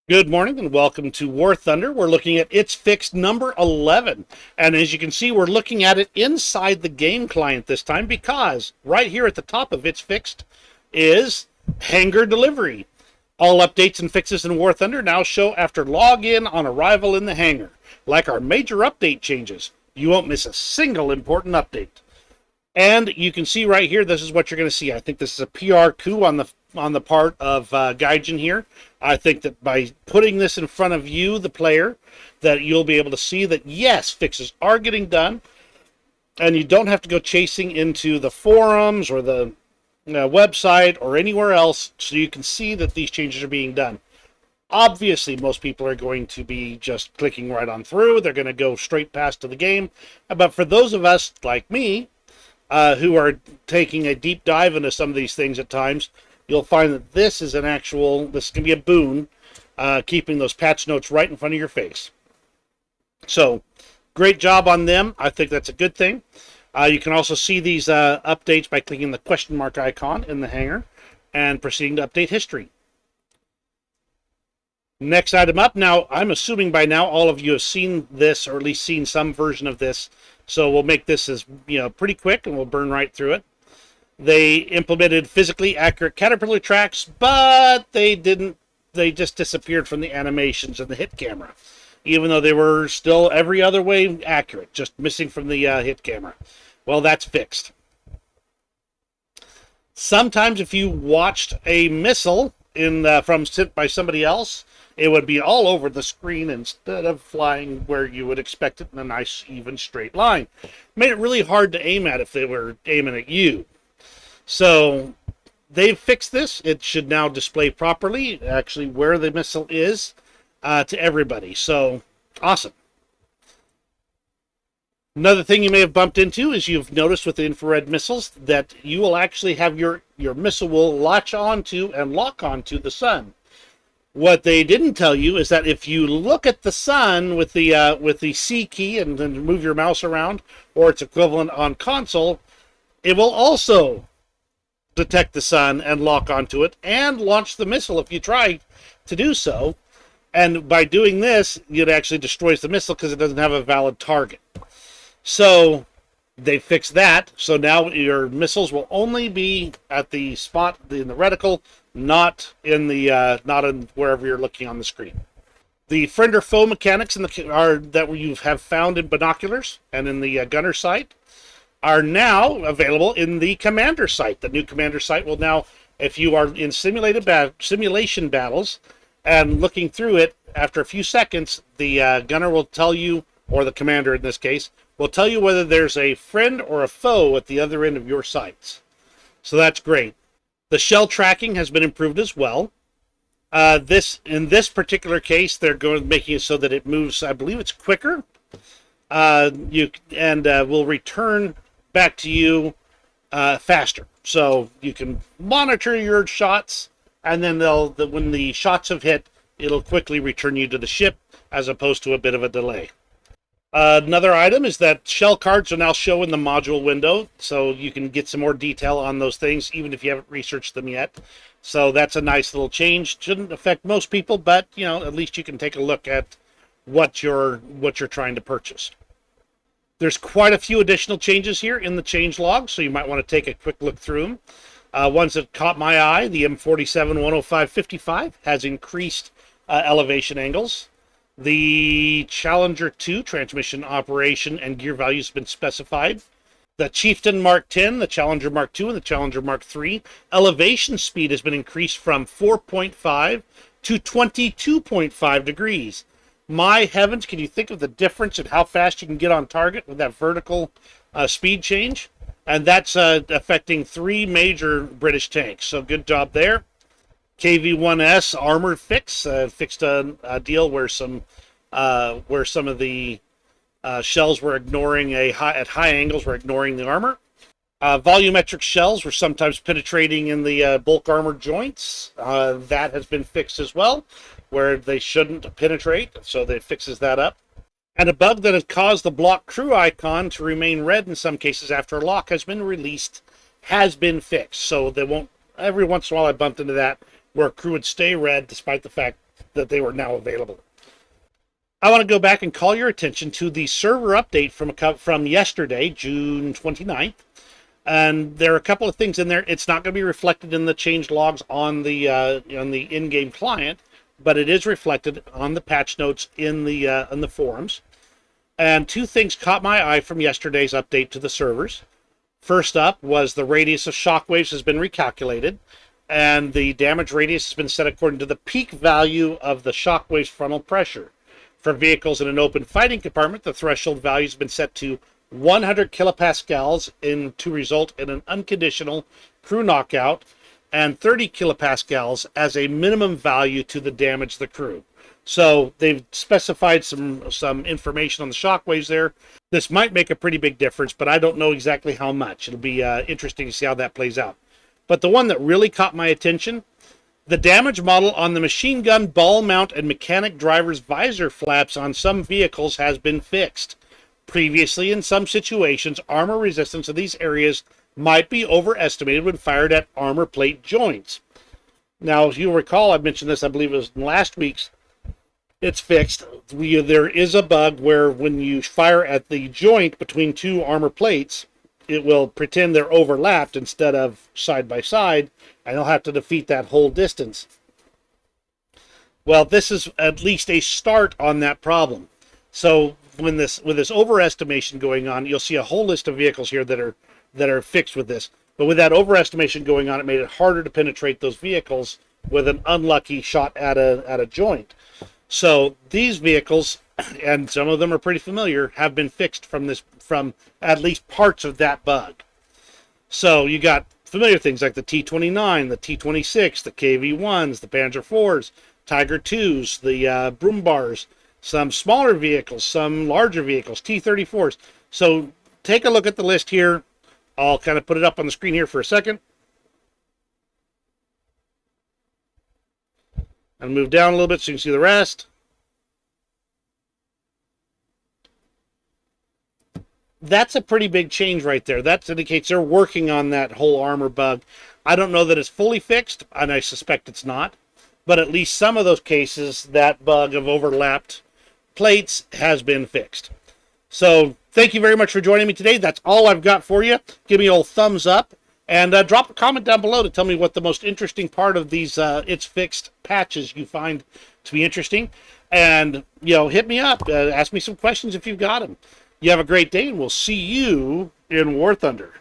Good morning and welcome to War Thunder. We're looking at It's Fixed number 11. And as you can see, we're looking at it inside the game client this time because right here at the top of It's Fixed is Hangar Delivery. All updates and fixes in War Thunder now show after login on arrival in the hangar. Like our major update changes, you won't miss a single important update. And you can see right here, this is what you're going to see. I think this is a PR coup on the part of Gaijin here. I think that by putting this in front of you, the player, that you'll be able to see that, yes, fixes are getting done, and you don't have to go chasing into the forums or the website or anywhere else, so you can see that these changes are being done. Obviously, most people are going to be just clicking right on through. They're going to go straight past to the game. But for those of us like me, who are taking a deep dive into some of these things at times, you'll find that this can be a boon, keeping those patch notes right in front of your face. So, great job on them. I think that's a good thing. You can also see these updates by clicking the question mark icon in the hangar and proceeding to update history. Next item up. Now, I'm assuming by now all of you have seen this, or at least seen some version of this. So we'll make this as pretty quick, and we'll burn right through it. They implemented physically accurate caterpillar tracks, but they didn't. They just disappeared from the animations and the hit camera, even though they were still every other way accurate, just missing from the hit camera. Well, that's fixed. Sometimes if you watched a missile sent by somebody else, it would be all over the screen instead of flying where you would expect it in a nice, even, straight line. Made it really hard to aim at if they were aiming at you. So they've fixed this. It should now display properly, actually, where the missile is to everybody. So, awesome. Another thing you may have bumped into is you've noticed with the infrared missiles that you will actually have your missile will latch onto and lock onto the sun. What they didn't tell you is that if you look at the sun with the C key and then move your mouse around, or its equivalent on console, it will also detect the sun and lock onto it and launch the missile if you try to do so. And by doing this, it actually destroys the missile because it doesn't have a valid target. So they fixed that. So now your missiles will only be at the spot in the reticle, not in wherever you're looking on the screen. The friend or foe mechanics that you have found in binoculars and in the gunner sight are now available in the commander sight. The new commander sight will now, if you are in simulation battles and looking through it, after a few seconds, the gunner will tell you, or the commander in this case, will tell you whether there's a friend or a foe at the other end of your sights. So that's great. The shell tracking has been improved as well. In this particular case, they're making it so that it moves, I believe it's quicker. Will return back to you faster. So you can monitor your shots, and then when the shots have hit, it'll quickly return you to the ship, as opposed to a bit of a delay. Another item is that shell cards are now shown in the module window, so you can get some more detail on those things, even if you haven't researched them yet. So that's a nice little change. Shouldn't affect most people, but at least you can take a look at what you're trying to purchase. There's quite a few additional changes here in the change log, so you might want to take a quick look through them. Ones that caught my eye: the M47-105-55 has increased elevation angles. The Challenger 2 transmission operation and gear values have been specified. The Chieftain Mark 10, the Challenger Mark 2, and the Challenger Mark 3 elevation speed has been increased from 4.5 to 22.5 degrees. My heavens, can you think of the difference in how fast you can get on target with that vertical speed change? And that's affecting 3 major British tanks, so good job there. KV-1S armor fixed a deal where some of the shells were ignoring at high angles were ignoring the armor. Volumetric shells were sometimes penetrating in the bulk armor joints. That has been fixed as well, where they shouldn't penetrate, so that fixes that up. And a bug that has caused the block crew icon to remain red in some cases after a lock has been released, has been fixed. So they won't. Every once in a while I bumped into that, where crew would stay red despite the fact that they were now available. I want to go back and call your attention to the server update from yesterday, June 29th. And there are a couple of things in there. It's not going to be reflected in the change logs on the in-game client, but it is reflected on the patch notes in the forums. And two things caught my eye from yesterday's update to the servers. First up was the radius of shockwaves has been recalculated, and the damage radius has been set according to the peak value of the shockwave's frontal pressure. For vehicles in an open fighting compartment, the threshold value has been set to 100 kilopascals to result in an unconditional crew knockout, and 30 kilopascals as a minimum value to the damage the crew. So they've specified some information on the shockwaves there. This might make a pretty big difference, but I don't know exactly how much. It'll be interesting to see how that plays out. But the one that really caught my attention, the damage model on the machine gun, ball mount, and mechanic driver's visor flaps on some vehicles has been fixed. Previously, in some situations, armor resistance of these areas might be overestimated when fired at armor plate joints. Now, if you'll recall, I mentioned this, I believe it was in last week's, it's fixed. There is a bug where when you fire at the joint between two armor plates, it will pretend they're overlapped instead of side by side, and you'll have to defeat that whole distance. Well, this is at least a start on that problem. So with this overestimation going on, you'll see a whole list of vehicles here that are fixed with this. But with that overestimation going on, it made it harder to penetrate those vehicles with an unlucky shot at a joint. So these vehicles, and some of them are pretty familiar, have been fixed from at least parts of that bug. So you got familiar things like the T-29, the T-26, the KV-1s, the Panzer IVs, Tiger IIs, the Brumbars, some smaller vehicles, some larger vehicles, T-34s. So take a look at the list here. I'll kind of put it up on the screen here for a second. And move down a little bit so you can see the rest. That's a pretty big change right there. That indicates they're working on that whole armor bug. I don't know that it's fully fixed, and I suspect it's not. But at least some of those cases, that bug of overlapped plates has been fixed. So thank you very much for joining me today. That's all I've got for you. Give me an old thumbs up. And drop a comment down below to tell me what the most interesting part of these It's Fixed patches you find to be interesting. And, hit me up. Ask me some questions if you've got them. You have a great day, and we'll see you in War Thunder.